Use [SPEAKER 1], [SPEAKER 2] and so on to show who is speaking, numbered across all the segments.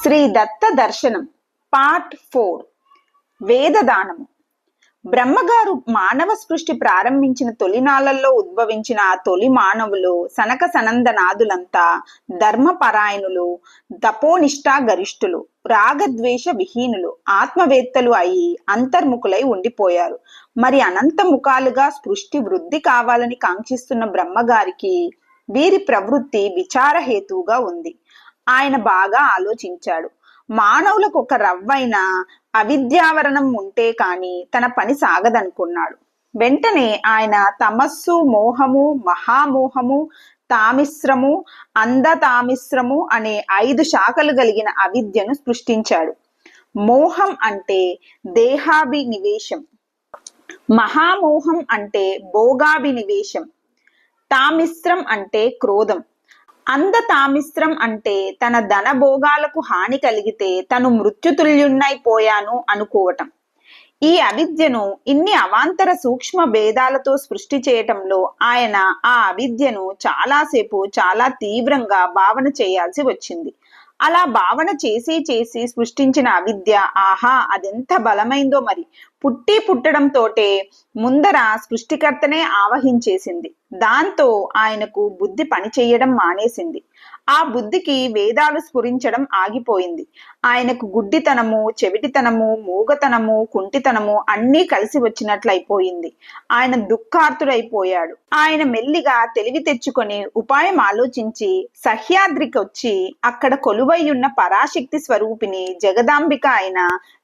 [SPEAKER 1] శ్రీ దత్త దర్శనం పార్ట్ 4 వేదదానము. బ్రహ్మగారు మానవ సృష్టి ప్రారంభించిన తొలినాళ్లలో ఉద్భవించిన ఆ తొలి మానవులు సనక సనందనాదులంతా ధర్మపరాయణులు, తపోనిష్టా గరిష్ఠులు, రాగద్వేష విహీనులు, ఆత్మవేత్తలు అయి అంతర్ముఖులై ఉండిపోయారు. మరి అనంత ముఖాలుగా సృష్టి వృద్ధి కావాలని కాంక్షిస్తున్న బ్రహ్మగారికి వీరి ప్రవృత్తి విచారహేతువుగా ఉంది. ఆయన బాగా ఆలోచించాడు. మానవులకు ఒక రవ్వైన అవిద్యావరణం ఉంటే కాని తన పని సాగదనుకున్నాడు. వెంటనే ఆయన తమస్సు, మోహము, మహామోహము, తామిశ్రము, అంధతామిశ్రము అనే 5 శాఖలు కలిగిన అవిద్యను సృష్టించాడు. మోహం అంటే దేహాభినివేశం, మహామోహం అంటే భోగాభినివేశం, తామిశ్రం అంటే క్రోధం, అంధతామిశ్రం అంటే తన ధన భోగాలకు హాని కలిగితే తను మృత్యుతుల్యున్నైపోయాను అనుకోవటం. ఈ అవిద్యను ఇన్ని అవాంతర సూక్ష్మ భేదాలతో సృష్టి చేయటంలో ఆయన ఆ అవిద్యను చాలాసేపు చాలా తీవ్రంగా భావన చేయాల్సి వచ్చింది. అలా భావన చేసి సృష్టించిన అవిద్య ఆహా అదెంత బలమైందో మరి. పుట్టడంతోటే ముందర సృష్టికర్తనే ఆవహించేసింది. దాంతో ఆయనకు బుద్ధి పనిచేయడం మానేసింది. ఆ బుద్ధికి వేదాలు స్ఫురించడం ఆగిపోయింది. ఆయనకు గుడ్డితనము, చెవిటితనము, మూగతనము, కుంటితనము అన్నీ కలిసి వచ్చినట్లయిపోయింది. ఆయన దుఃఖార్తుడైపోయాడు. ఆయన మెల్లిగా తెలివి తెచ్చుకొని ఉపాయం ఆలోచించి సహ్యాద్రికి వచ్చి అక్కడ కొలువైయున్న పరాశక్తి స్వరూపిణి జగదాంబిక అయిన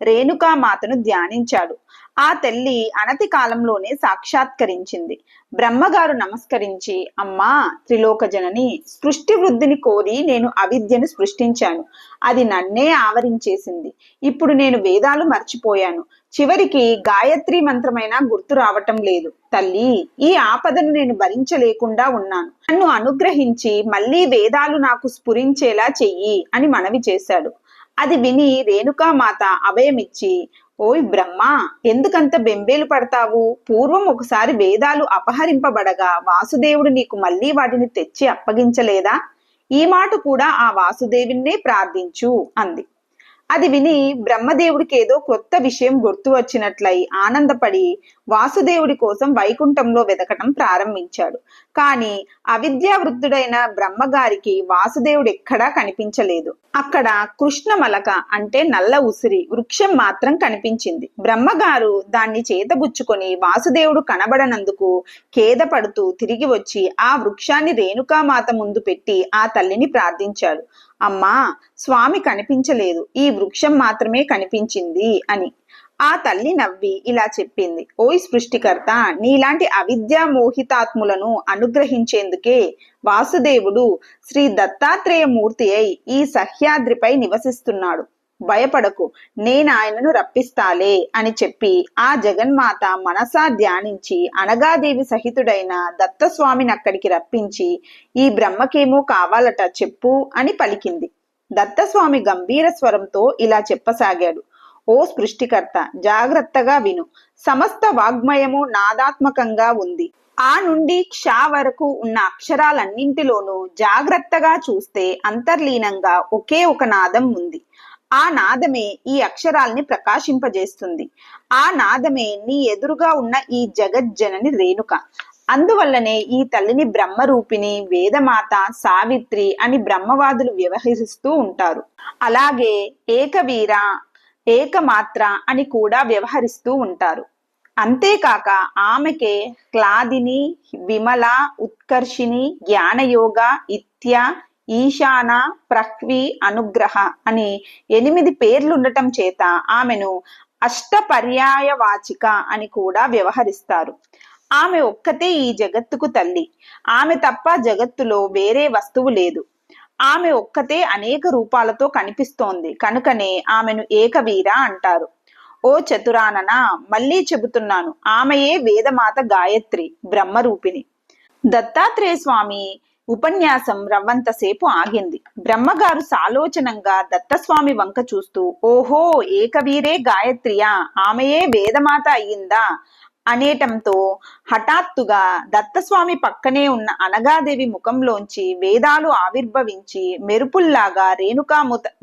[SPEAKER 1] రేణుకామాతను ధ్యానించాడు. ఆ తల్లి అనతి కాలంలోనే సాక్షాత్కరించింది. బ్రహ్మగారు నమస్కరించి, అమ్మా త్రిలోక జనని, సృష్టి వృద్ధిని కోరి నేను అవిద్యను సృష్టించాను. అది నన్నే ఆవరించేసింది. ఇప్పుడు నేను వేదాలు మర్చిపోయాను. చివరికి గాయత్రి మంత్రమైనా గుర్తు రావటం లేదు. తల్లి, ఈ ఆపదను నేను భరించలేకుండా ఉన్నాను. నన్ను అనుగ్రహించి మళ్ళీ వేదాలు నాకు స్ఫురించేలా చెయ్యి అని మనవి చేశాడు. అది విని రేణుకామాత అభయమిచ్చి, ఓయ్ బ్రహ్మ, ఎందుకంత బెంబేలు పడతావు? పూర్వం ఒకసారి వేదాలు అపహరింపబడగా వాసుదేవుడు నీకు మళ్ళీ వాటిని తెచ్చి అప్పగించలేదా? ఈ మాట కూడా ఆ వాసుదేవున్నే ప్రార్థించు అంది. అది విని బ్రహ్మదేవుడికి ఏదో కొత్త విషయం గుర్తు వచ్చినట్లయి ఆనందపడి వాసుదేవుడి కోసం వైకుంఠంలో వెతకటం ప్రారంభించాడు. కానీ అవిద్యావృద్ధుడైన బ్రహ్మగారికి వాసుదేవుడు ఎక్కడా కనిపించలేదు. అక్కడ కృష్ణమలక అంటే నల్ల ఉసిరి వృక్షం మాత్రం కనిపించింది. బ్రహ్మగారు దాన్ని చేతబుచ్చుకొని వాసుదేవుడు కనబడనందుకు ఖేదపడుతూ తిరిగి వచ్చి ఆ వృక్షాన్ని రేణుకామాత ముందు పెట్టి ఆ తల్లిని ప్రార్థించాడు. అమ్మా, స్వామి కనిపించలేదు, ఈ వృక్షం మాత్రమే కనిపించింది అని. ఆ తల్లి నవ్వి ఇలా చెప్పింది, ఓయ్ సృష్టికర్త, నీలాంటి అవిద్యా మోహితాత్ములను అనుగ్రహించేందుకే వాసుదేవుడు శ్రీ దత్తాత్రేయ మూర్తి అయి ఈ సహ్యాద్రిపై నివసిస్తున్నాడు. భయపడకు, నేను ఆయనను రప్పిస్తాలే అని చెప్పి ఆ జగన్మాత మనసా ధ్యానించి అనగాదేవి సహితుడైన దత్తస్వామిని అక్కడికి రప్పించి, ఈ బ్రహ్మకేమో కావాలట చెప్పు అని పలికింది. దత్తస్వామి గంభీర స్వరంతో ఇలా చెప్పసాగాడు, ఓ సృష్టికర్త, జాగ్రత్తగా విను. సమస్త వాగ్మయము నాదాత్మకంగా ఉంది. ఆ నుండి క్ష వరకు ఉన్న అక్షరాలన్నింటిలోనూ జాగ్రత్తగా చూస్తే అంతర్లీనంగా ఒకే ఒక నాదం ఉంది. ఆ నాదమే ఈ అక్షరాల్ని ప్రకాశింపజేస్తుంది. ఆ నాదమే నీ ఎదురుగా ఉన్న ఈ జగజ్జనని రేణుక. అందువల్లనే ఈ తల్లిని బ్రహ్మరూపిణి, వేదమాత, సావిత్రి అని బ్రహ్మవాదులు వ్యవహరిస్తూ ఉంటారు. అలాగే ఏకవీర, ఏకమాత్ర అని కూడా వ్యవహరిస్తూ ఉంటారు. అంతేకాక ఆమెకే క్లాదిని, విమల, ఉత్కర్షిణి, జ్ఞానయోగ, ఇత్య, ఈశాన, ప్రహ్వి, అనుగ్రహ అని 8 పేర్లుండటం చేత ఆమెను అష్టపర్యాయవాచిక అని కూడా వ్యవహరిస్తారు. ఆమె ఒక్కతే ఈ జగత్తుకు తల్లి. ఆమె తప్ప జగత్తులో వేరే వస్తువు లేదు. ఆమె ఒక్కతే అనేక రూపాలతో కనిపిస్తోంది. కనుకనే ఆమెను ఏకవీర అంటారు. ఓ చతురానన, మళ్ళీ చెబుతున్నాను, ఆమెయే వేదమాత గాయత్రి, బ్రహ్మరూపిణి. దత్తాత్రేయ స్వామి ఉపన్యాసం రవ్వంతసేపు ఆగింది. బ్రహ్మగారు సాలోచనంగా దత్తస్వామి వంక చూస్తూ, ఓహో, ఏకవీరే గాయత్రియా, ఆమెయే వేదమాత అయ్యిందా? అనేటంతో హఠాత్తుగా దత్తస్వామి పక్కనే ఉన్న అనగాదేవి ముఖంలోంచి వేదాలు ఆవిర్భవించి మెరుపుల్లాగా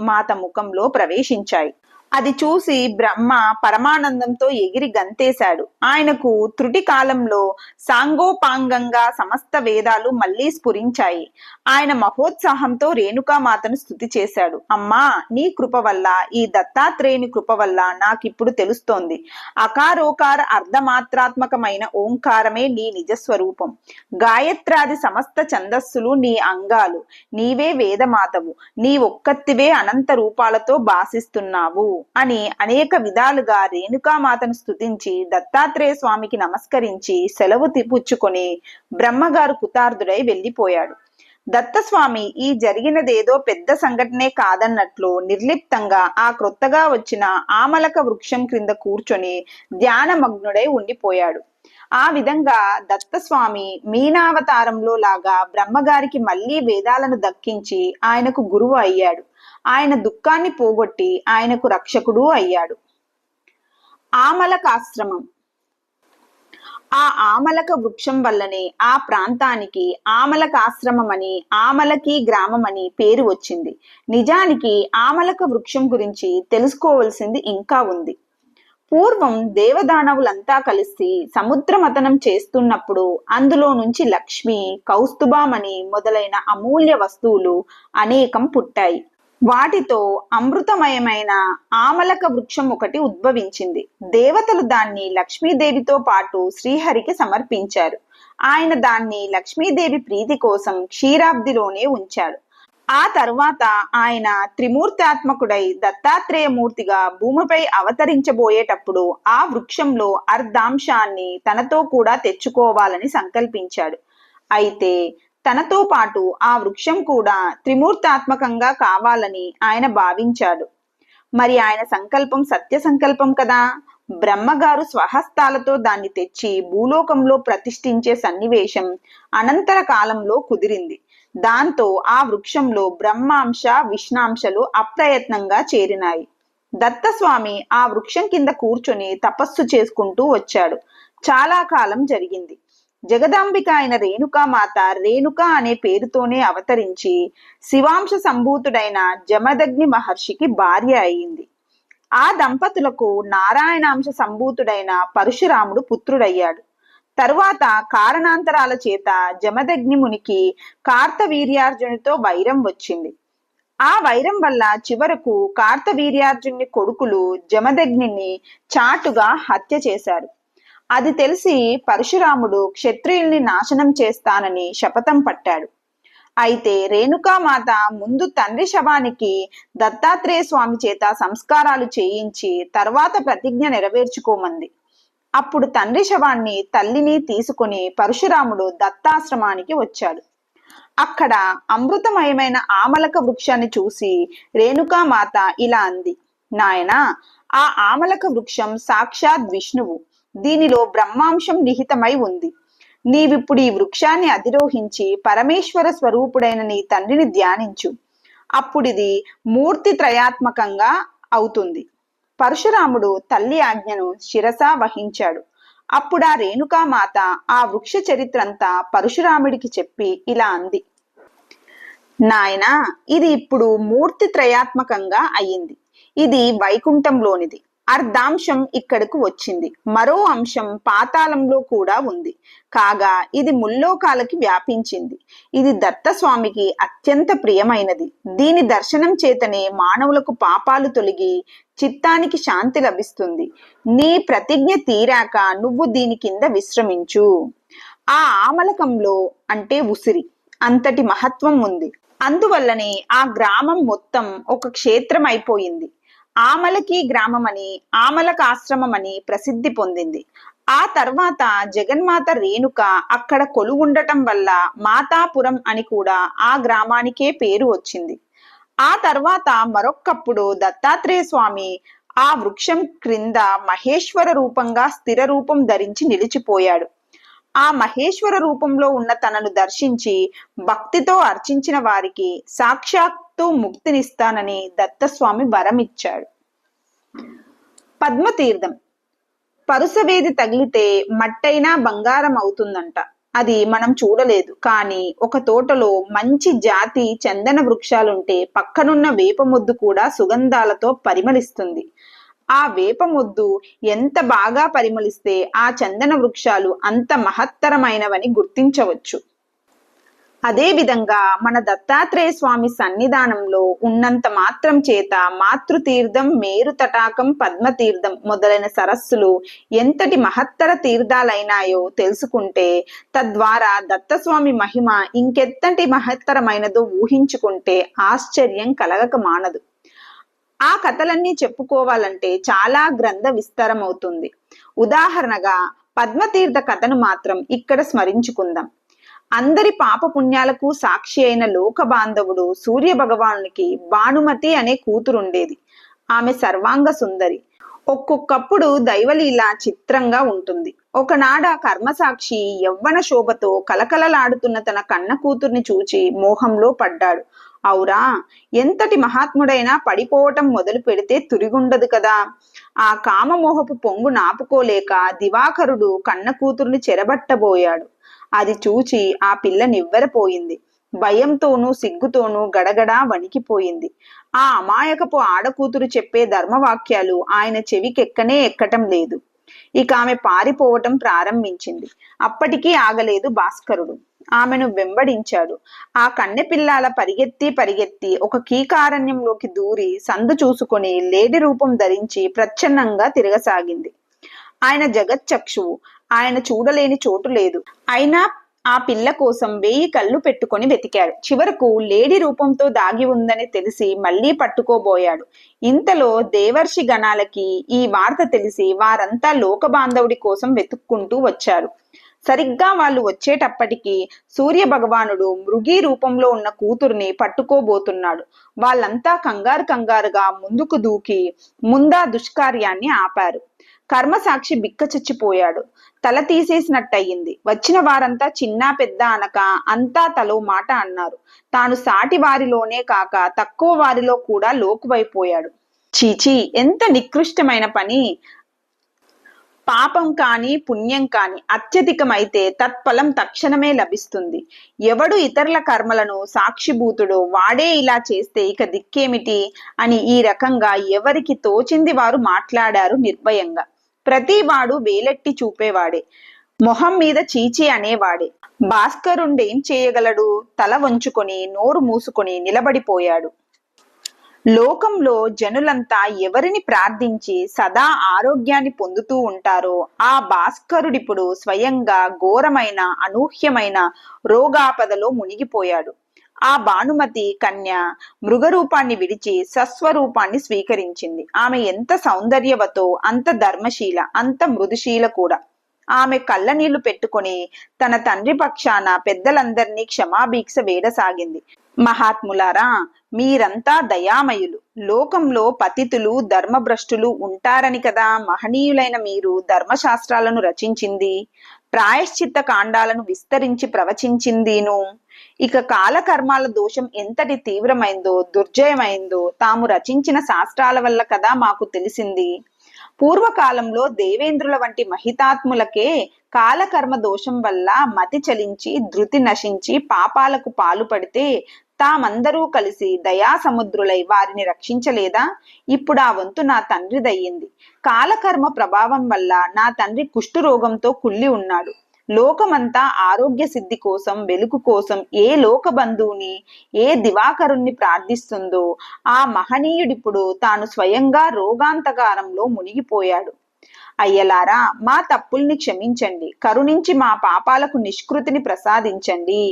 [SPEAKER 1] మాత ముఖంలో ప్రవేశించాయి. అది చూసి బ్రహ్మ పరమానందంతో ఎగిరి గంతేశాడు. ఆయనకు త్రుటి కాలంలో సాంగోపాంగంగా సమస్త వేదాలు మళ్లీ స్ఫురించాయి. ఆయన మహోత్సాహంతో రేణుకామాతను స్తుతి చేశాడు. అమ్మా, నీ కృప వల్ల, ఈ దత్తాత్రేయుని కృప వల్ల నాకిప్పుడు తెలుస్తోంది. అకారోకార అర్ధమాత్రాత్మకమైన ఓంకారమే నీ నిజస్వరూపం. గాయత్రాది సమస్త ఛందస్సులు నీ అంగాలు. నీవే వేదమాతవు. నీ ఒక్కత్తివే అనంత రూపాలతో భాసిస్తున్నావు అని అనేక విధాలుగా రేణుకామాతను స్తుతించి దత్తాత్రేయ స్వామికి నమస్కరించి సెలవు పుచ్చుకొని బ్రహ్మగారు కృతార్థుడై వెళ్లిపోయాడు. దత్తస్వామి ఈ జరిగినదేదో పెద్ద సంఘటనే కాదన్నట్లు నిర్లిప్తంగా ఆ క్రొత్తగా వచ్చిన ఆమలక వృక్షం క్రింద కూర్చొని ధ్యానమగ్నుడై ఉండిపోయాడు. ఆ విధంగా దత్తస్వామి మీనావతారంలో లాగా బ్రహ్మగారికి మళ్లీ వేదాలను దక్కించి ఆయనకు గురువు అయ్యాడు. ఆయన దుఃఖాన్ని పోగొట్టి ఆయనకు రక్షకుడు అయ్యాడు. ఆమలకాశ్రమం. ఆ ఆమలక వృక్షం వల్లనే ఆ ప్రాంతానికి ఆమలకాశ్రమం అని, ఆమలకి గ్రామం అని పేరు వచ్చింది. నిజానికి ఆమలక వృక్షం గురించి తెలుసుకోవలసింది ఇంకా ఉంది. పూర్వం దేవదానవులంతా కలిసి సముద్రమతనం చేస్తున్నప్పుడు అందులో నుంచి లక్ష్మి, కౌస్తుభమణి మొదలైన అమూల్య వస్తువులు అనేకం పుట్టాయి. వాటితో అమృతమయమైన ఆమలక వృక్షం ఒకటి ఉద్భవించింది. దేవతలు దాన్ని లక్ష్మీదేవితో పాటు శ్రీహరికి సమర్పించారు. ఆయన దాన్ని లక్ష్మీదేవి ప్రీతి కోసం క్షీరాబ్దిలోనే ఉంచాడు. ఆ తర్వాత ఆయన త్రిమూర్తాత్మకుడై దత్తాత్రేయమూర్తిగా భూమిపై అవతరించబోయేటప్పుడు ఆ వృక్షంలో అర్ధాంశాన్ని తనతో కూడా తెచ్చుకోవాలని సంకల్పించాడు. అయితే తనతో పాటు ఆ వృక్షం కూడా త్రిమూర్తాత్మకంగా కావాలని ఆయన భావించాడు. మరి ఆయన సంకల్పం సత్య సంకల్పం కదా. బ్రహ్మగారు స్వహస్తాలతో దాన్ని తెచ్చి భూలోకంలో ప్రతిష్ఠించే సన్నివేశం అనంతర కాలంలో కుదిరింది. దాంతో ఆ వృక్షంలో బ్రహ్మాంశ విష్ణాంశలు అప్రయత్నంగా చేరినాయి. దత్తస్వామి ఆ వృక్షం కింద కూర్చొని తపస్సు చేసుకుంటూ వచ్చాడు. చాలా కాలం జరిగింది. జగదాంబిక అయిన రేణుకామాత రేణుక అనే పేరుతోనే అవతరించి శివాంశ సంభూతుడైన జమదగ్ని మహర్షికి భార్య అయింది. ఆ దంపతులకు నారాయణాంశ సంభూతుడైన పరశురాముడు పుత్రుడయ్యాడు. తరువాత కారణాంతరాల చేత జమదగ్ని మునికి కార్తవీర్యార్జునితో వైరం వచ్చింది. ఆ వైరం వల్ల చివరకు కార్తవీర్యార్జుని కొడుకులు జమదగ్నిని చాటుగా హత్య చేశారు. అది తెలిసి పరశురాముడు క్షత్రియుల్ని నాశనం చేస్తానని శపథం పట్టాడు. అయితే రేణుకామాత ముందు తండ్రి శవానికి దత్తాత్రేయ స్వామి చేత సంస్కారాలు చేయించి తర్వాత ప్రతిజ్ఞ నెరవేర్చుకోమంది. అప్పుడు తండ్రి శవాన్ని తల్లిని తీసుకుని పరశురాముడు దత్తాశ్రమానికి వచ్చాడు. అక్కడ అమృతమయమైన ఆమలక వృక్షాన్ని చూసి రేణుకామాత ఇలా అంది. నాయనా, ఆ ఆమలక వృక్షం సాక్షాత్ విష్ణువు. దీనిలో బ్రహ్మాంశం నిహితమై ఉంది. నీవిప్పుడు ఈ వృక్షాన్ని అధిరోహించి పరమేశ్వర స్వరూపుడైన నీ తండ్రిని ధ్యానించు. అప్పుడిది మూర్తి త్రయాత్మకంగా అవుతుంది. పరశురాముడు తల్లి ఆజ్ఞను శిరసా వహించాడు. అప్పుడా రేణుకామాత ఆ వృక్ష చరిత్రంతా పరశురాముడికి చెప్పి ఇలా అంది. నాయనా, ఇది ఇప్పుడు మూర్తి త్రయాత్మకంగా అయ్యింది. ఇది వైకుంఠంలోనిది. అర్ధాంశం ఇక్కడకు వచ్చింది. మరో అంశం పాతాళంలో కూడా ఉంది. కాగా ఇది ముల్లోకాలకి వ్యాపించింది. ఇది దత్తస్వామికి అత్యంత ప్రియమైనది. దీని దర్శనం చేతనే మానవులకు పాపాలు తొలగి చిత్తానికి శాంతి లభిస్తుంది. నీ ప్రతిజ్ఞ తీరాక నువ్వు దీని కింద విశ్రమించు. ఆ ఆమలకంలో అంటే ఉసిరి అంతటి మహత్వం ఉంది. అందువల్లనే ఆ గ్రామం మొత్తం ఒక క్షేత్రం అయిపోయింది. ఆమలకి గ్రామమని, ఆమలకాశ్రమమని ప్రసిద్ధి పొందింది. ఆ తర్వాత జగన్మాత రేణుక అక్కడ కొలువుండటం వల్ల మాతాపురం అని కూడా ఆ గ్రామానికే పేరు వచ్చింది. ఆ తర్వాత మరొక్కప్పుడు దత్తాత్రేయ స్వామి ఆ వృక్షం క్రింద మహేశ్వర రూపంగా స్థిర రూపం ధరించి నిలిచిపోయాడు. ఆ మహేశ్వర రూపంలో ఉన్న తనను దర్శించి భక్తితో అర్చించిన వారికి సాక్షాత్తు ముక్తినిస్తానని దత్తస్వామి వరమిచ్చాడు. పద్మతీర్థం. పరుసవేది తగిలితే మట్టైనా బంగారం అవుతుందంట. అది మనం చూడలేదు, కానీ ఒక తోటలో మంచి జాతి చందన వృక్షాలుంటే పక్కనున్న వేప మొద్దు కూడా సుగంధాలతో పరిమళిస్తుంది. ఆ వేప మొద్దు ఎంత బాగా పరిమళిస్తే ఆ చందన వృక్షాలు అంత మహత్తరమైనవని గుర్తించవచ్చు. అదేవిధంగా మన దత్తాత్రేయ స్వామి సన్నిధానంలో ఉన్నంత మాత్రం చేత మాతృతీర్థం, మేరు తటాకం, పద్మతీర్థం మొదలైన సరస్సులు ఎంతటి మహత్తర తీర్థాలైనాయో తెలుసుకుంటే, తద్వారా దత్తస్వామి మహిమ ఇంకెంతటి మహత్తరమైనదో ఊహించుకుంటే ఆశ్చర్యం కలగక మానదు. ఆ కథలన్నీ చెప్పుకోవాలంటే చాలా గ్రంథ విస్తరమవుతుంది. ఉదాహరణగా పద్మతీర్థ కథను మాత్రం ఇక్కడ స్మరించుకుందాం. అందరి పాపపుణ్యాలకు సాక్షి అయిన లోక బాంధవుడు సూర్య భగవానునికి భానుమతి అనే కూతురుండేది. ఆమె సర్వాంగ సుందరి. ఒక్కొక్కప్పుడు దైవలీల చిత్రంగా ఉంటుంది. ఒకనాడ కర్మసాక్షి యవ్వన శోభతో కలకలలాడుతున్న తన కన్న కూతుర్ని చూచి మోహంలో పడ్డాడు. అవురా, ఎంతటి మహాత్ముడైనా పడిపోవటం మొదలు పెడితే తురిగుండదు కదా. ఆ కామమోహపు పొంగు నాపుకోలేక దివాకరుడు కన్న కూతుర్ని చెరబట్టబోయాడు. అది చూచి ఆ పిల్ల నివ్వెరపోయింది. భయంతోనూ సిగ్గుతోనూ గడగడా వణికిపోయింది. ఆ అమాయకపు ఆడకూతురు చెప్పే ధర్మవాక్యాలు ఆయన చెవికెక్కనే ఎక్కటం లేదు. ఇక ఆమె పారిపోవటం ప్రారంభించింది. అప్పటికీ ఆగలేదు భాస్కరుడు. ఆమెను వెంబడించాడు. ఆ కన్నెపిల్లాల పరిగెత్తి ఒక కీకారణ్యంలోకి దూరి సందు చూసుకొని లేడి రూపం ధరించి ప్రచ్ఛన్నంగా తిరగసాగింది. ఆయన జగచ్చక్షువు. ఆయన చూడలేని చోటు లేదు. అయినా ఆ పిల్ల కోసం 1000 కళ్ళు పెట్టుకొని వెతికాడు. చివరకు లేడి రూపంతో దాగి ఉందని తెలిసి మళ్లీ పట్టుకోబోయాడు. ఇంతలో దేవర్షి గణాలకి ఈ వార్త తెలిసి వారంతా లోక బాంధవుడి కోసం వెతుక్కుంటూ వచ్చారు. సరిగ్గా వాళ్ళు వచ్చేటప్పటికి సూర్య భగవానుడు మృగీ రూపంలో ఉన్న కూతుర్ని పట్టుకోబోతున్నాడు. వాళ్ళంతా కంగారుగా ముందుకు దూకి ముందా దుష్కార్యాన్ని ఆపారు. కర్మసాక్షి బిక్కచచ్చిపోయాడు. తల తీసేసినట్టయింది. వచ్చిన వారంతా చిన్నా పెద్ద అనక అంతా తలో మాట అన్నారు. తాను సాటి వారిలోనే కాక తక్కువ వారిలో కూడా లోకువైపోయాడు. చీచీ, ఎంత నికృష్టమైన పని! పాపం కాని పుణ్యం కాని అత్యధికమైతే తత్ఫలం తక్షణమే లభిస్తుంది. ఎవడు ఇతరుల కర్మలను సాక్షిభూతుడో వాడే ఇలా చేస్తే ఇక దిక్కేమిటి అని ఈ రకంగా ఎవరికి తోచింది వారు మాట్లాడారు నిర్భయంగా. ప్రతివాడు వేలెట్టి చూపేవాడే, మొహం మీద చీచీ అనేవాడే. భాస్కరుండేం చేయగలడు? తల వంచుకొని నోరు మూసుకొని నిలబడిపోయాడు. లోకంలో జనులంతా ఎవరిని ప్రార్థించి సదా ఆరోగ్యాన్ని పొందుతూ ఉంటారో ఆ భాస్కరుడిప్పుడు స్వయంగా ఘోరమైన అనూహ్యమైన రోగాపదలో మునిగిపోయాడు. ఆ భానుమతి కన్య మృగరూపాన్ని విడిచి సస్వరూపాన్ని స్వీకరించింది. ఆమె ఎంత సౌందర్యవతో, అంత ధర్మశీల, అంత మృదుశీల కూడా. ఆమె కళ్ళ నీళ్లు పెట్టుకొని తన తండ్రి పక్షాన పెద్దలందరినీ క్షమాభిక్ష వేడసాగింది. మహాత్ములారా, మీరంతా దయామయులు. లోకంలో పతితులు, ధర్మభ్రష్టులు ఉంటారని కదా మహనీయులైన మీరు ధర్మశాస్త్రాలను రచించింది, ప్రాయశ్చిత్త కాండాలను విస్తరించి ప్రవచించిందిను. ఇక కాలకర్మాల దోషం ఎంతటి తీవ్రమైందో, దుర్జయమైందో తాము రచించిన శాస్త్రాల వల్ల కదా మాకు తెలిసింది. పూర్వకాలంలో దేవేంద్రుల వంటి మహితాత్ములకే కాలకర్మ దోషం వల్ల మతి చలించి ధృతి నశించి పాపాలకు పాలుపడితే తామందరూ కలిసి దయాసముద్రులై వారిని రక్షించలేదా? ఇప్పుడు ఆ వంతు నా తండ్రిదయ్యింది. కాలకర్మ ప్రభావం వల్ల నా తండ్రి కుష్ఠరోగంతో కుళ్ళి ఉన్నాడు. లోకమంతా ఆరోగ్య సిద్ధి కోసం, వెలుగు కోసం ఏ లోక బంధువుని, ఏ దివాకరుణ్ణి ప్రార్థిస్తుందో ఆ మహనీయుడిప్పుడు తాను స్వయంగా రోగాంతకారంలో మునిగిపోయాడు. అయ్యలారా, మా తప్పుల్ని క్షమించండి, కరుణించి మా పాపాలకు నిష్కృతిని ప్రసాదించండి.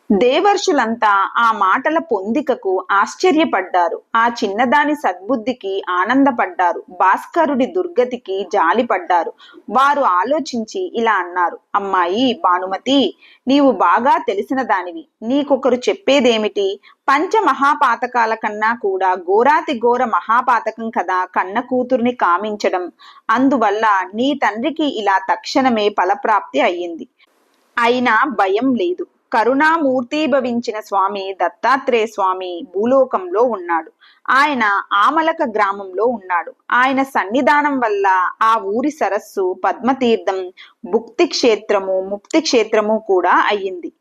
[SPEAKER 1] దేవర్షులంతా ఆ మాటల పొందికకు ఆశ్చర్యపడ్డారు. ఆ చిన్నదాని సద్బుద్ధికి ఆనందపడ్డారు. భాస్కరుడి దుర్గతికి జాలిపడ్డారు. వారు ఆలోచించి ఇలా అన్నారు. అమ్మాయి భానుమతి, నీవు బాగా తెలిసిన దానివి. నీకొకరు చెప్పేదేమిటి? పంచమహాపాతకాల కన్నా కూడా ఘోరాతి ఘోర మహాపాతకం కదా కన్న కూతుర్ని కామించడం. అందువల్ల నీ తండ్రికి ఇలా తక్షణమే ఫలప్రాప్తి అయ్యింది. అయినా భయం లేదు. కరుణామూర్తీభవించిన స్వామి దత్తాత్రేయ స్వామి భూలోకంలో ఉన్నాడు. ఆయన ఆమలక గ్రామంలో ఉన్నాడు. ఆయన సన్నిధానం వల్ల ఆ ఊరి సరస్సు పద్మతీర్థం ముక్తి క్షేత్రము కూడా అయ్యింది.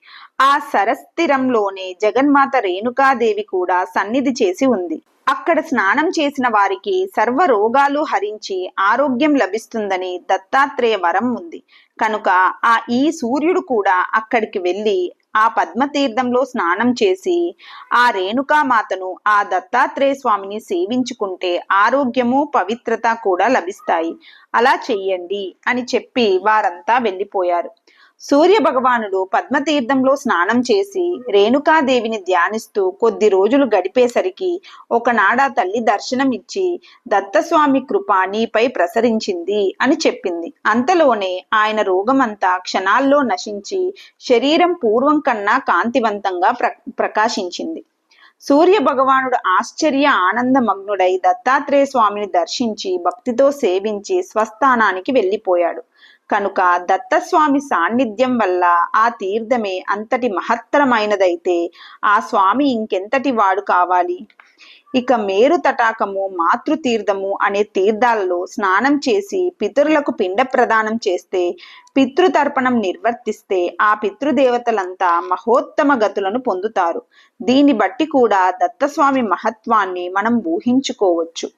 [SPEAKER 1] ఆ సరస్తిరంలోనే జగన్మాత రేణుకాదేవి కూడా సన్నిధి చేసి ఉంది. అక్కడ స్నానం చేసిన వారికి సర్వ రోగాలు హరించి ఆరోగ్యం లభిస్తుందని దత్తాత్రేయ వరం ఉంది కనుక ఈ సూర్యుడు కూడా అక్కడికి వెళ్ళి ఆ పద్మతీర్థంలో స్నానం చేసి ఆ రేణుకామాతను ఆ దత్తాత్రేయ స్వామిని సేవించుకుంటే ఆరోగ్యము పవిత్రత కూడా లభిస్తాయి. అలా చెయ్యండి అని చెప్పి వారంతా వెళ్ళిపోయారు. సూర్య భగవానుడు పద్మతీర్థంలో స్నానం చేసి రేణుకాదేవిని ధ్యానిస్తూ కొద్ది రోజులు గడిపేసరికి ఒకనాడ తల్లి దర్శనం ఇచ్చి దత్తస్వామి కృప నీపై ప్రసరించింది అని చెప్పింది. అంతలోనే ఆయన రోగమంతా క్షణాల్లో నశించి శరీరం పూర్వం కన్నా కాంతివంతంగా ప్రకాశించింది. సూర్య భగవానుడు ఆశ్చర్య ఆనందమగ్నుడై దత్తాత్రేయ స్వామిని దర్శించి భక్తితో సేవించి స్వస్థానానికి వెళ్ళిపోయాడు. కనుక దత్తస్వామి సాన్నిధ్యం వల్ల ఆ తీర్థమే అంతటి మహత్తరమైనదైతే ఆ స్వామి ఇంకెంతటి వాడు కావాలి. ఇక మేరు తటాకము మాతృతీర్థము అనే తీర్థాలలో స్నానం చేసి పితరులకు పిండ ప్రదానం చేస్తే పితృతర్పణం నిర్వర్తిస్తే ఆ పితృదేవతలంతా మహోత్తమ గతులను పొందుతారు. దీన్ని బట్టి కూడా దత్తస్వామి మహత్వాన్ని మనం ఊహించుకోవచ్చు.